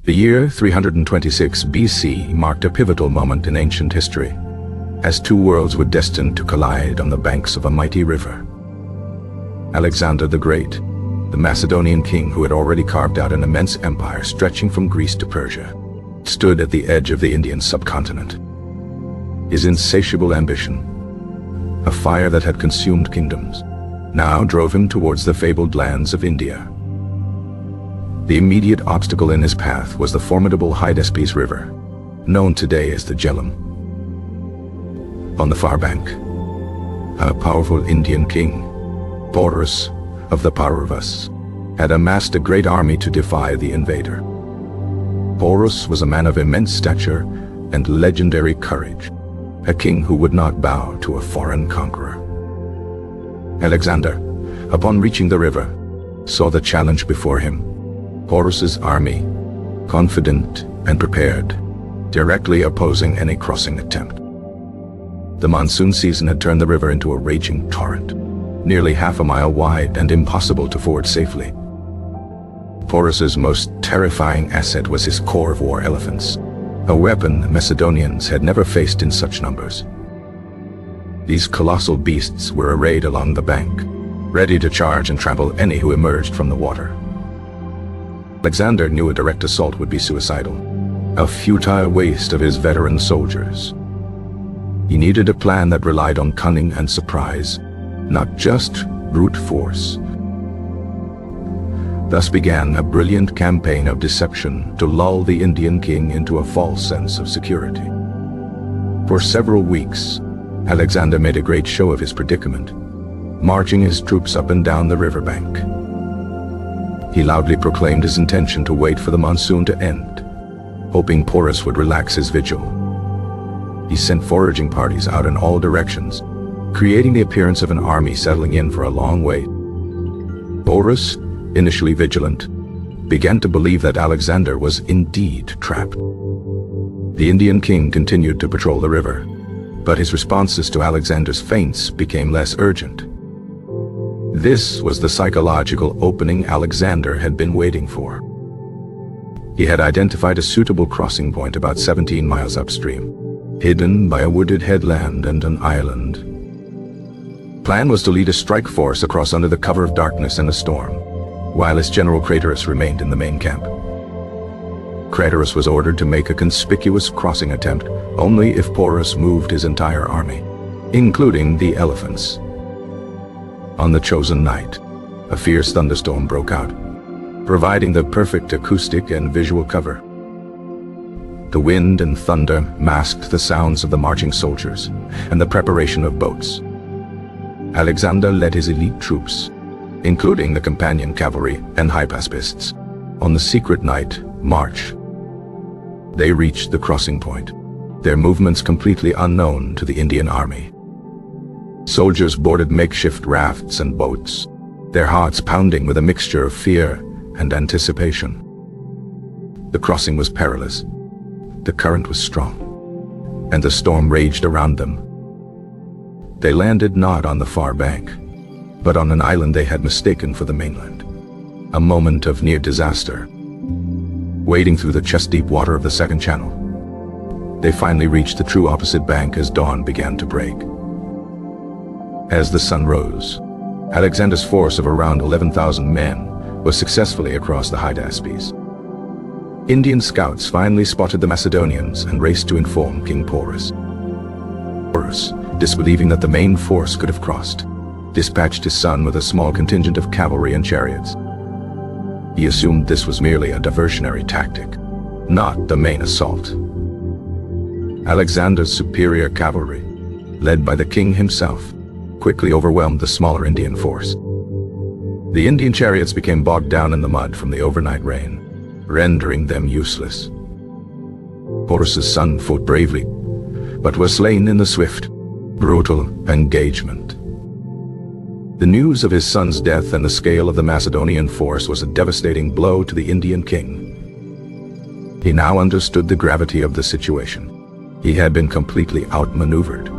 The year 326 BC marked a pivotal moment in ancient history, as two worlds were destined to collide on the banks of a mighty river. Alexander the Great, the Macedonian king who had already carved out an immense empire stretching from Greece to Persia, stood at the edge of the Indian subcontinent. His insatiable ambition, a fire that had consumed kingdoms, now drove him towards the fabled lands of India. The immediate obstacle in his path was the formidable Hydaspes River, known today as the Jhelum. On the far bank, a powerful Indian king, Porus of the Pauravas, had amassed a great army to defy the invader. Porus was a man of immense stature and legendary courage, a king who would not bow to a foreign conqueror. Alexander, upon reaching the river, saw the challenge before him. Porus's army, confident and prepared, directly opposing any crossing attempt. The monsoon season had turned the river into a raging torrent, nearly half a mile wide and impossible to ford safely. Porus's most terrifying asset was his corps of war elephants, a weapon the Macedonians had never faced in such numbers. These colossal beasts were arrayed along the bank, ready to charge and trample any who emerged from the water. Alexander knew a direct assault would be suicidal, a futile waste of his veteran soldiers. He needed a plan that relied on cunning and surprise, not just brute force. Thus began a brilliant campaign of deception to lull the Indian king into a false sense of security. For several weeks, Alexander made a great show of his predicament, marching his troops up and down the riverbank. He loudly proclaimed his intention to wait for the monsoon to end, hoping Porus would relax his vigil. He sent foraging parties out in all directions, creating the appearance of an army settling in for a long wait. Porus, initially vigilant, began to believe that Alexander was indeed trapped. The Indian king continued to patrol the river, but his responses to Alexander's feints became less urgent. This was the psychological opening Alexander had been waiting for. He had identified a suitable crossing point about 17 miles upstream, hidden by a wooded headland and an island. Plan was to lead a strike force across under the cover of darkness and a storm, while his general Craterus remained in the main camp. Craterus was ordered to make a conspicuous crossing attempt only if Porus moved his entire army, including the elephants. On the chosen night, a fierce thunderstorm broke out, providing the perfect acoustic and visual cover. The wind and thunder masked the sounds of the marching soldiers and the preparation of boats. Alexander led his elite troops, including the companion cavalry and Hypaspists, on the secret night march. They reached the crossing point, their movements completely unknown to the Indian army. Soldiers boarded makeshift rafts and boats, their hearts pounding with a mixture of fear and anticipation. The crossing was perilous. The current was strong, and the storm raged around them. They landed not on the far bank, but on an island they had mistaken for the mainland, a moment of near disaster. Wading through the chest-deep water of the second channel, they finally reached the true opposite bank as dawn began to break. As the sun rose, Alexander's force of around 11,000 men was successfully across the Hydaspes. Indian scouts finally spotted the Macedonians and raced to inform King Porus. Porus, disbelieving that the main force could have crossed, dispatched his son with a small contingent of cavalry and chariots. He assumed this was merely a diversionary tactic, not the main assault. Alexander's superior cavalry, led by the king himself, quickly overwhelmed the smaller Indian force. The Indian chariots became bogged down in the mud from the overnight rain, rendering them useless. Porus's son fought bravely, but was slain in the swift, brutal engagement. The news of his son's death and the scale of the Macedonian force was a devastating blow to the Indian king. He now understood the gravity of the situation. He had been completely outmaneuvered.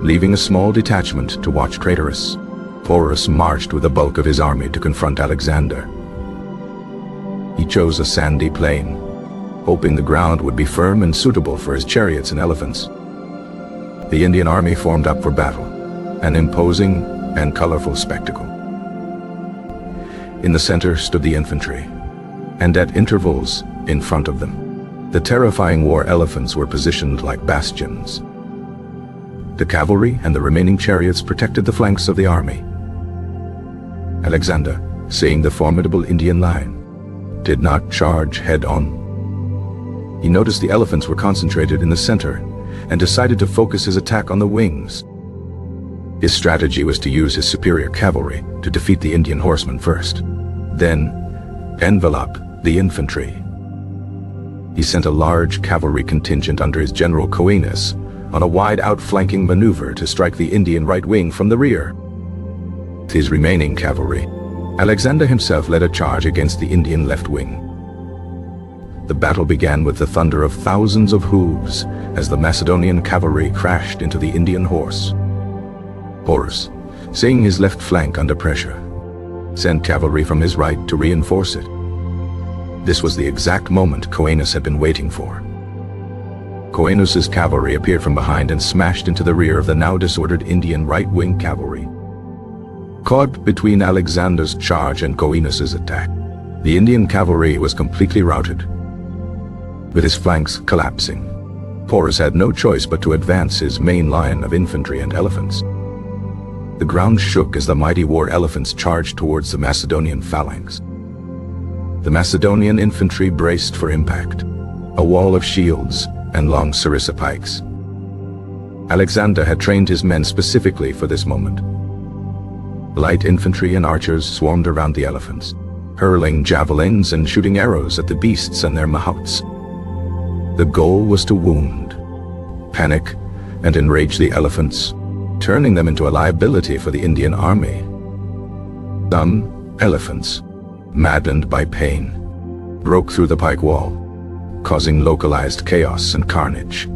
Leaving a small detachment to watch Craterus, Porus marched with the bulk of his army to confront Alexander. He chose a sandy plain, hoping the ground would be firm and suitable for his chariots and elephants. The Indian army formed up for battle, an imposing and colorful spectacle. In the center stood the infantry, and at intervals in front of them, the terrifying war elephants were positioned like bastions. The cavalry and the remaining chariots protected the flanks of the army. Alexander, seeing the formidable Indian line, did not charge head-on. He noticed the elephants were concentrated in the center and decided to focus his attack on the wings. His strategy was to use his superior cavalry to defeat the Indian horsemen first, then envelop the infantry. He sent a large cavalry contingent under his general Conquest on a wide outflanking maneuver to strike the Indian right wing from the rear. With his remaining cavalry, Alexander himself led a charge against the Indian left wing. The battle began with the thunder of thousands of hooves as the Macedonian cavalry crashed into the Indian horse. Porus, seeing his left flank under pressure, sent cavalry from his right to reinforce it. This was the exact moment Conquest had been waiting for. Conquest's cavalry appeared from behind and smashed into the rear of the now disordered Indian right-wing cavalry. Caught between Alexander's charge and Conquest's attack, the Indian cavalry was completely routed. With his flanks collapsing, Porus had no choice but to advance his main line of infantry and elephants. The ground shook as the mighty war elephants charged towards the Macedonian phalanx. The Macedonian infantry braced for impact, a wall of shields and long sarissa pikes. Alexander had trained his men specifically for this moment. Light infantry and archers swarmed around the elephants, hurling javelins and shooting arrows at the beasts and their mahouts. The goal was to wound, panic, and enrage the elephants, turning them into a liability for the Indian army. Some elephants, maddened by pain, broke through the pike wall, causing localized chaos and carnage.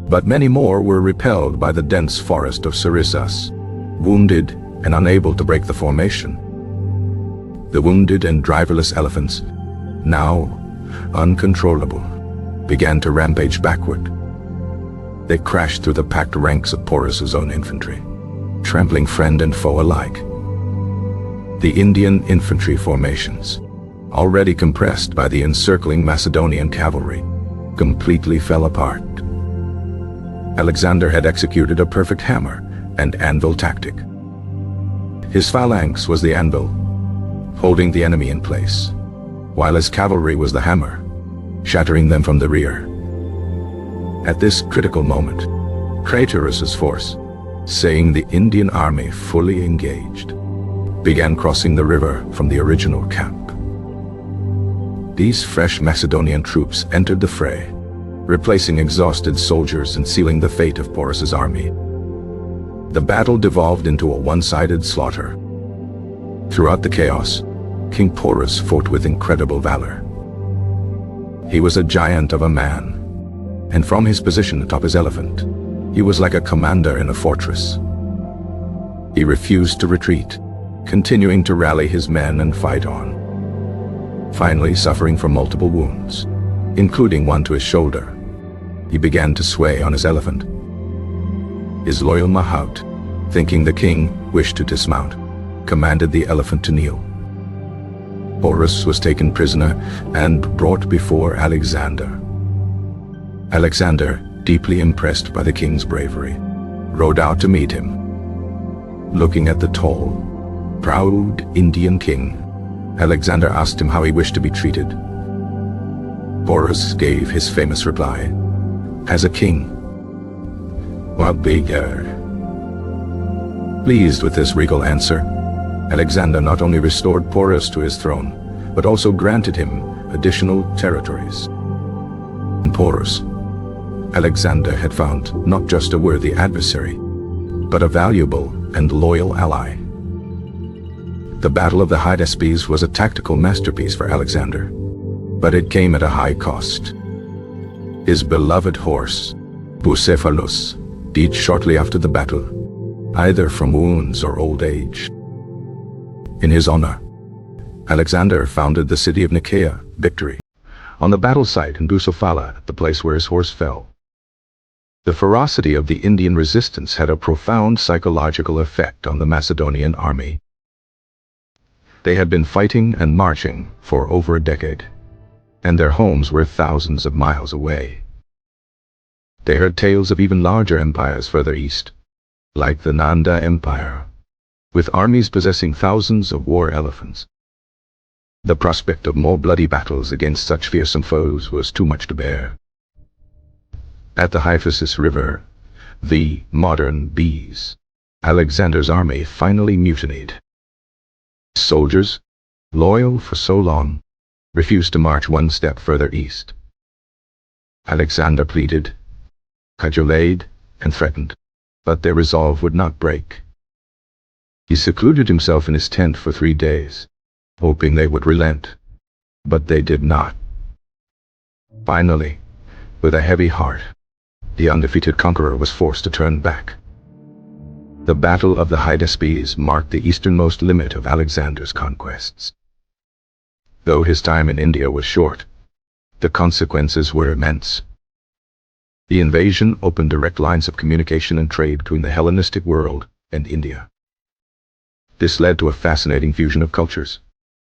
But many more were repelled by the dense forest of sarissas, wounded and unable to break the formation. The wounded and driverless elephants, now uncontrollable, began to rampage backward. They crashed through the packed ranks of Porus's own infantry, trampling friend and foe alike. The Indian infantry formations, already compressed by the encircling Macedonian cavalry, completely fell apart. Alexander had executed a perfect hammer and anvil tactic. His phalanx was the anvil, holding the enemy in place, while his cavalry was the hammer, shattering them from the rear. At this critical moment, Craterus's force, seeing the Indian army fully engaged, began crossing the river from the original camp. These fresh Macedonian troops entered the fray, replacing exhausted soldiers and sealing the fate of Porus's army. The battle devolved into a one-sided slaughter. Throughout the chaos, King Porus fought with incredible valor. He was a giant of a man, and from his position atop his elephant, he was like a commander in a fortress. He refused to retreat, continuing to rally his men and fight on. Finally, suffering from multiple wounds, including one to his shoulder, he began to sway on his elephant. His loyal mahout, thinking the king wished to dismount, commanded the elephant to kneel. Porus was taken prisoner and brought before Alexander. Alexander, deeply impressed by the king's bravery, rode out to meet him. Looking at the tall, proud Indian king, Alexander asked him how he wished to be treated. Porus gave his famous reply, "As a king." What bigger? Pleased with this regal answer, Alexander not only restored Porus to his throne, but also granted him additional territories. In Porus, Alexander had found not just a worthy adversary, but a valuable and loyal ally. The Battle of the Hydaspes was a tactical masterpiece for Alexander, but it came at a high cost. His beloved horse, Bucephalus, died shortly after the battle, either from wounds or old age. In his honor, Alexander founded the city of Nicaea, Victory, on the battle site in Bucephala, the place where his horse fell. The ferocity of the Indian resistance had a profound psychological effect on the Macedonian army. They had been fighting and marching for over a decade, and their homes were thousands of miles away. They heard tales of even larger empires further east, like the Nanda Empire, with armies possessing thousands of war elephants. The prospect of more bloody battles against such fearsome foes was too much to bear. At the Hydaspes River, the modern Bees, Alexander's army finally mutinied. Soldiers, loyal for so long, refused to march one step further east. Alexander pleaded, cajoled, and threatened, but their resolve would not break. He secluded himself in his tent for 3 days, hoping they would relent, but they did not. Finally, with a heavy heart, the undefeated conqueror was forced to turn back. The Battle of the Hydaspes marked the easternmost limit of Alexander's conquests. Though his time in India was short, the consequences were immense. The invasion opened direct lines of communication and trade between the Hellenistic world and India. This led to a fascinating fusion of cultures,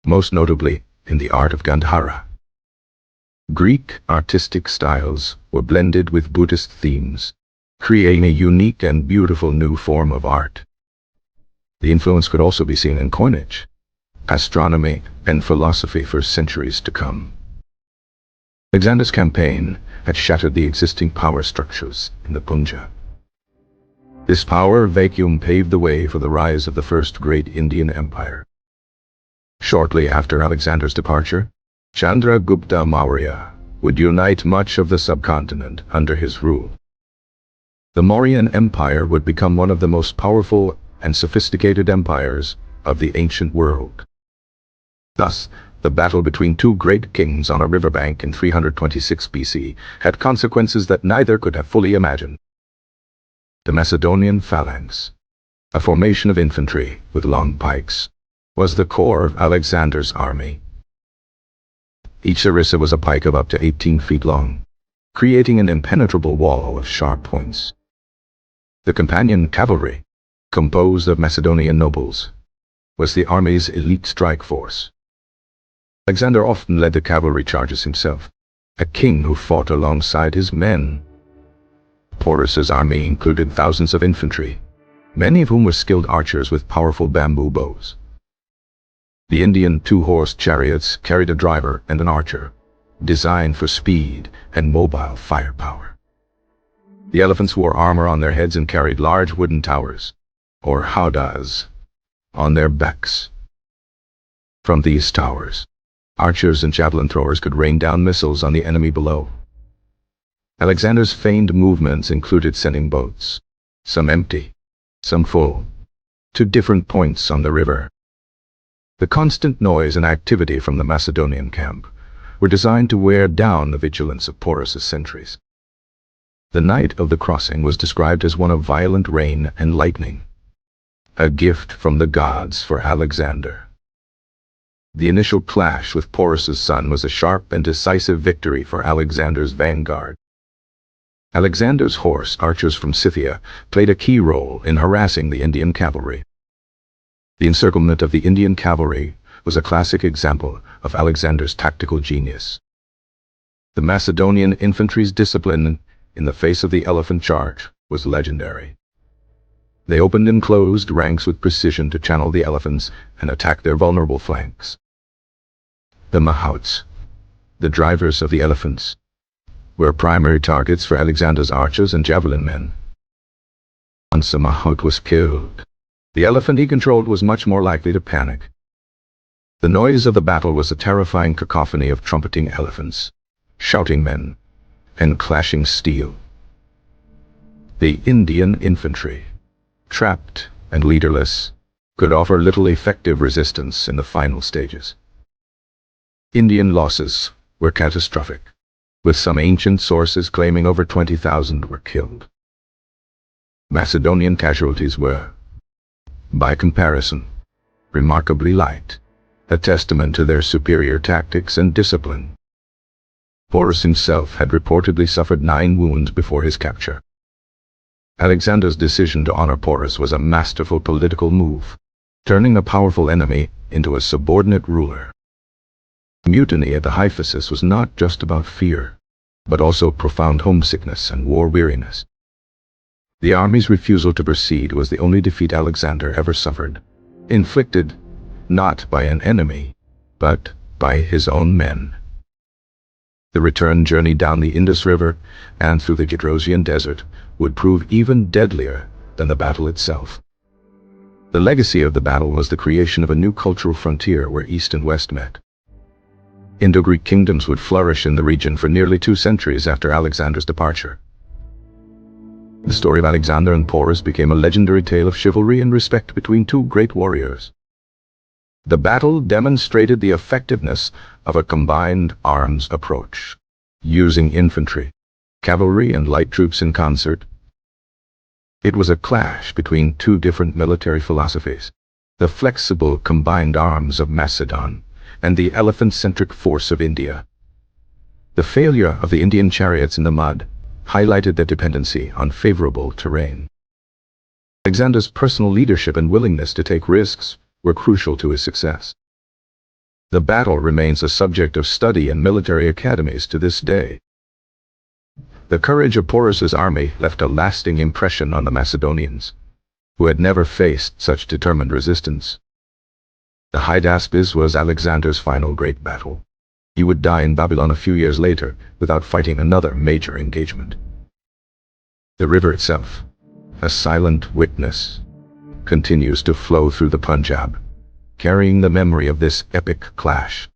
most notably in the art of Gandhara. Greek artistic styles were blended with Buddhist themes, creating a unique and beautiful new form of art. The influence could also be seen in coinage, astronomy, and philosophy for centuries to come. Alexander's campaign had shattered the existing power structures in the Punjab. This power vacuum paved the way for the rise of the first great Indian empire. Shortly after Alexander's departure, Chandragupta Maurya would unite much of the subcontinent under his rule. The Mauryan Empire would become one of the most powerful and sophisticated empires of the ancient world. Thus, the battle between two great kings on a riverbank in 326 BC had consequences that neither could have fully imagined. The Macedonian phalanx, a formation of infantry with long pikes, was the core of Alexander's army. Each sarissa was a pike of up to 18 feet long, creating an impenetrable wall of sharp points. The companion cavalry, composed of Macedonian nobles, was the army's elite strike force. Alexander often led the cavalry charges himself, a king who fought alongside his men. Porus's army included thousands of infantry, many of whom were skilled archers with powerful bamboo bows. The Indian two-horse chariots carried a driver and an archer, designed for speed and mobile firepower. The elephants wore armor on their heads and carried large wooden towers, or howdahs, on their backs. From these towers, archers and javelin throwers could rain down missiles on the enemy below. Alexander's feigned movements included sending boats, some empty, some full, to different points on the river. The constant noise and activity from the Macedonian camp were designed to wear down the vigilance of Porus's sentries. The night of the crossing was described as one of violent rain and lightning, a gift from the gods for Alexander. The initial clash with Porus's son was a sharp and decisive victory for Alexander's vanguard. Alexander's horse archers from Scythia played a key role in harassing the Indian cavalry. The encirclement of the Indian cavalry was a classic example of Alexander's tactical genius. The Macedonian infantry's discipline in the face of the elephant charge was legendary. They opened and closed ranks with precision to channel the elephants and attack their vulnerable flanks. The mahouts, the drivers of the elephants, were primary targets for Alexander's archers and javelin men. Once a mahout was killed, the elephant he controlled was much more likely to panic. The noise of the battle was a terrifying cacophony of trumpeting elephants, shouting men, and clashing steel. The Indian infantry, trapped and leaderless, could offer little effective resistance in the final stages. Indian losses were catastrophic, with some ancient sources claiming over 20,000 were killed. Macedonian casualties were, by comparison, remarkably light, a testament to their superior tactics and discipline. Porus himself had reportedly suffered 9 wounds before his capture. Alexander's decision to honor Porus was a masterful political move, turning a powerful enemy into a subordinate ruler. The mutiny at the Hydaspes was not just about fear, but also profound homesickness and war weariness. The army's refusal to proceed was the only defeat Alexander ever suffered, inflicted not by an enemy, but by his own men. The return journey down the Indus River and through the Gedrosian desert would prove even deadlier than the battle itself. The legacy of the battle was the creation of a new cultural frontier where East and West met. Indo-Greek kingdoms would flourish in the region for nearly 2 centuries after Alexander's departure. The story of Alexander and Porus became a legendary tale of chivalry and respect between 2 great warriors. The battle demonstrated the effectiveness of a combined arms approach, using infantry, cavalry, and light troops in concert. It was a clash between 2 different military philosophies, the flexible combined arms of Macedon and the elephant-centric force of India. The failure of the Indian chariots in the mud highlighted their dependency on favorable terrain. Alexander's personal leadership and willingness to take risks were crucial to his success. The battle remains a subject of study in military academies to this day. The courage of Porus's army left a lasting impression on the Macedonians, who had never faced such determined resistance. The Hydaspes was Alexander's final great battle. He would die in Babylon a few years later without fighting another major engagement. The river itself, a silent witness, continues to flow through the Punjab, carrying the memory of this epic clash.